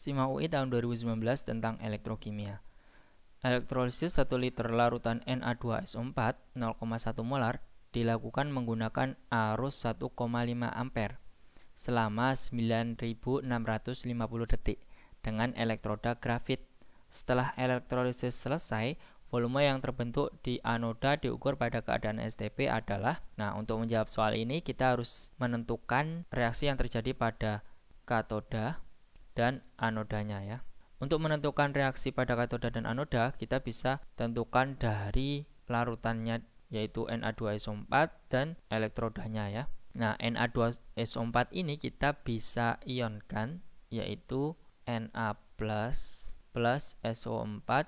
SIMA UI tahun 2019 tentang elektrokimia. Elektrolisis 1 liter larutan Na2SO4 0,1 molar dilakukan menggunakan arus 1,5 ampere selama 9650 detik dengan elektroda grafit. Setelah elektrolisis selesai, volume yang terbentuk di anoda diukur pada keadaan STP adalah, untuk menjawab soal ini kita harus menentukan reaksi yang terjadi pada katoda dan anodanya ya. Untuk menentukan reaksi pada katoda dan anoda, kita bisa tentukan dari larutannya yaitu Na2SO4 dan elektrodanya ya. Nah, Na2SO4 ini kita bisa ionkan yaitu Na plus SO4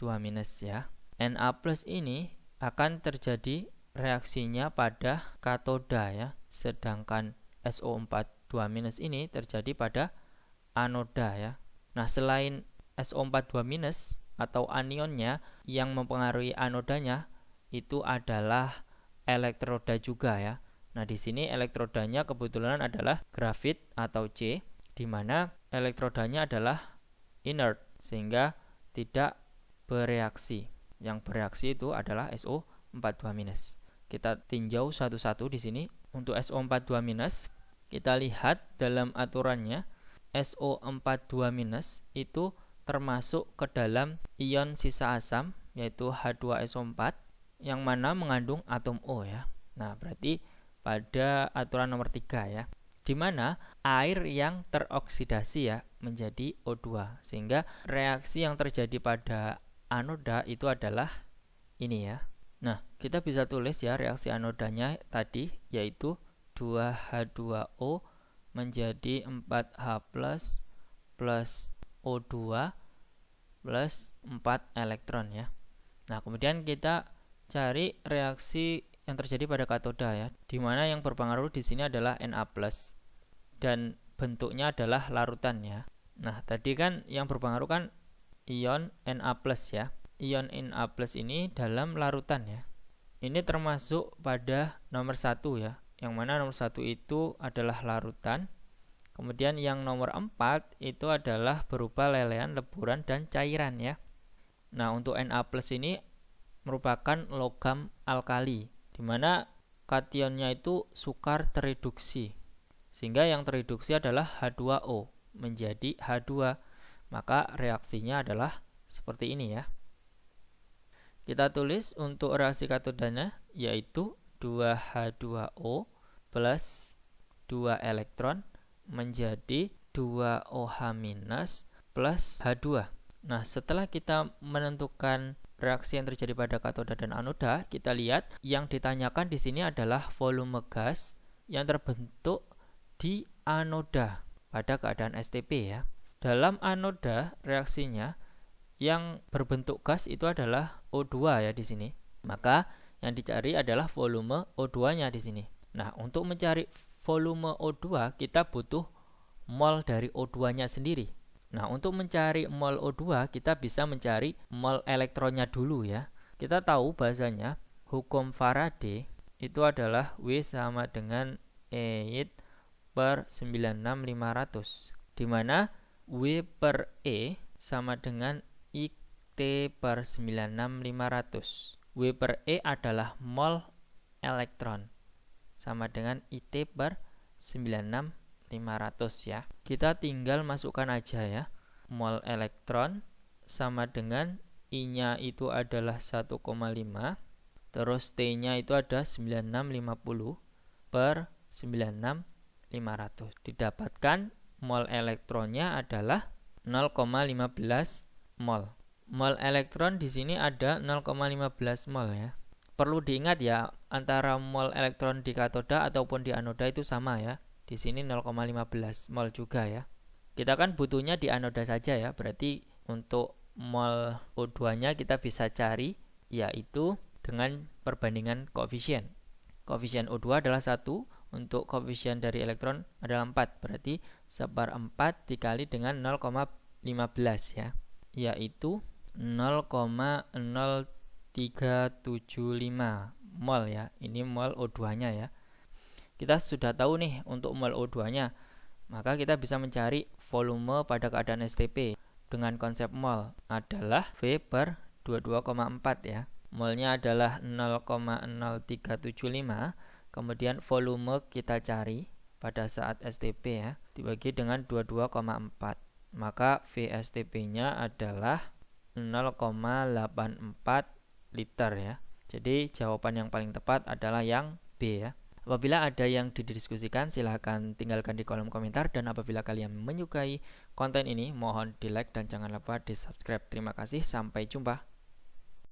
2- ya. Na plus ini akan terjadi reaksinya pada katoda ya, sedangkan SO4 2- ini terjadi pada anoda ya. Nah, selain SO4 2- atau anionnya yang mempengaruhi anodanya itu adalah elektroda juga ya. Nah, di sini elektrodanya kebetulan adalah grafit atau C, di mana elektrodanya adalah inert sehingga tidak bereaksi. Yang bereaksi itu adalah SO4 2-. Kita tinjau satu-satu di sini. Untuk SO4 2-, kita lihat dalam aturannya SO4 2- itu termasuk ke dalam ion sisa asam yaitu H2SO4 yang mana mengandung atom O ya. Nah, berarti pada aturan nomor 3 ya, di mana air yang teroksidasi ya menjadi O2 sehingga reaksi yang terjadi pada anoda itu adalah ini ya. Nah, kita bisa tulis ya reaksi anodanya tadi yaitu 2H2O menjadi 4H plus O2 plus 4 elektron ya. Nah, kemudian kita cari reaksi yang terjadi pada katoda ya, di mana yang berpengaruh di sini adalah Na+ dan bentuknya adalah larutan ya. Nah, tadi kan yang berpengaruh kan ion Na+ ya. Ion Na+ ini dalam larutan ya. Ini termasuk pada nomor 1 ya, yang mana nomor 1 itu adalah larutan. Kemudian yang nomor 4 itu adalah berupa lelehan, leburan, dan cairan ya. Nah, untuk Na+ ini merupakan logam alkali, di mana kationnya itu sukar tereduksi. Sehingga yang tereduksi adalah H2O menjadi H2. Maka reaksinya adalah seperti ini ya. Kita tulis untuk reaksi katodanya yaitu 2H2O plus 2 elektron menjadi 2OH- plus H2. Nah, setelah kita menentukan reaksi yang terjadi pada katoda dan anoda, kita lihat yang ditanyakan di sini adalah volume gas yang terbentuk di anoda pada keadaan STP ya. Dalam anoda reaksinya yang berbentuk gas itu adalah O2 ya di sini. Maka yang dicari adalah volume O2-nya di sini. Nah, untuk mencari volume O2 kita butuh mol dari O2-nya sendiri. Nah, untuk mencari mol O2 kita bisa mencari mol elektronnya dulu ya. Kita tahu bahasanya hukum Faraday itu adalah W sama dengan 8/96500, di mana W per E sama dengan IT/96500. W per E adalah mol elektron sama dengan IT/96500 ya. Kita tinggal masukkan aja ya. Mol elektron sama dengan I-nya itu adalah 1,5, terus T-nya itu ada 9650 per 96500. Didapatkan mol elektronnya adalah 0,15 mol. Mol elektron di sini ada 0,15 mol ya. Perlu diingat ya, antara mol elektron di katoda ataupun di anoda itu sama ya. Di sini 0,15 mol juga ya. Kita kan butuhnya di anoda saja ya, berarti untuk mol O2-nya kita bisa cari yaitu dengan perbandingan koefisien. Koefisien O2 adalah 1, untuk koefisien dari elektron adalah 4, berarti 1/4 dikali dengan 0,15 ya, yaitu 0,0375 mol ya. Ini mol O2-nya ya. Kita sudah tahu nih untuk mol O2-nya. Maka kita bisa mencari volume pada keadaan STP dengan konsep mol adalah V per 22,4 ya. Molnya adalah 0,0375, kemudian volume kita cari pada saat STP ya, dibagi dengan 22,4. Maka VSTP-nya adalah 0,84 liter ya. Jadi jawaban yang paling tepat adalah yang B ya. Apabila ada yang didiskusikan, silahkan tinggalkan di kolom komentar. Dan apabila kalian menyukai konten ini, mohon di like dan jangan lupa di subscribe. Terima kasih, sampai jumpa.